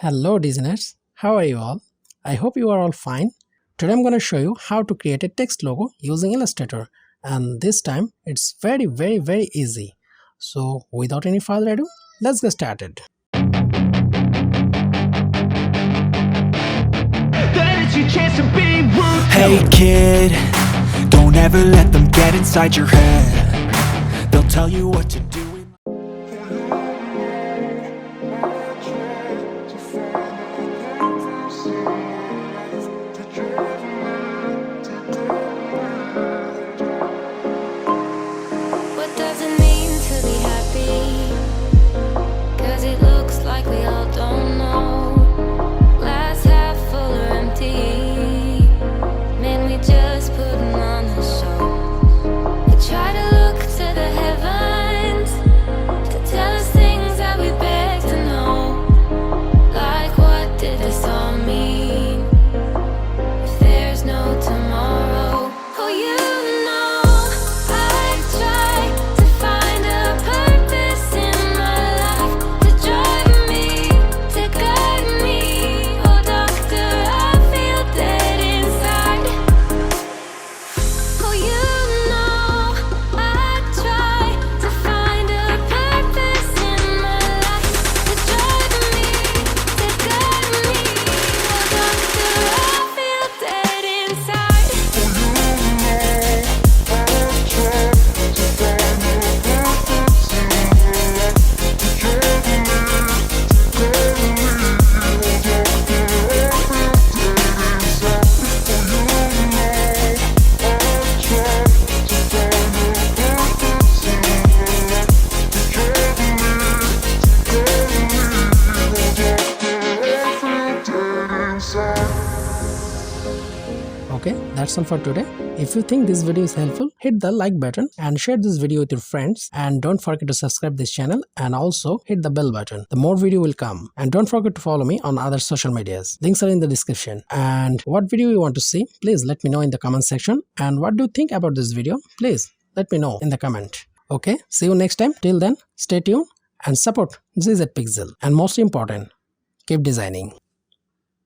Hello designers, how are you all? I hope you are all fine. Today I'm going to show you how to create a text logo using Illustrator, and this time it's very easy. So without any further ado, let's get started. Hey kid, don't ever let them get inside your head. They'll tell you what to do. What does it mean to be happy? 'Cause it looks like we all don't know. Glass half full or empty. Man, we just putting on a show. We try to look to the heavens to tell us things that we beg to know. Like, what did this all mean? If there's no tomorrow, oh, you know, I try to find a purpose in my life to drive me, to guide me. Oh, doctor, I feel dead inside. Oh, you know, I try to find a purpose in my life to drive me, to guide me. Oh, doctor, I feel dead inside. Okay, that's all for today. If you think this video is helpful, hit the like button and share this video with your friends, and don't forget to subscribe this channel and also hit the bell button. The more video will come, and don't forget to follow me on other social medias. Links are in the description. And what video you want to see, please let me know in the comment section. And what do you think about this video, please let me know in the comment. Okay, see you next time. Till then, stay tuned and support designwithaz. And most important, keep designing.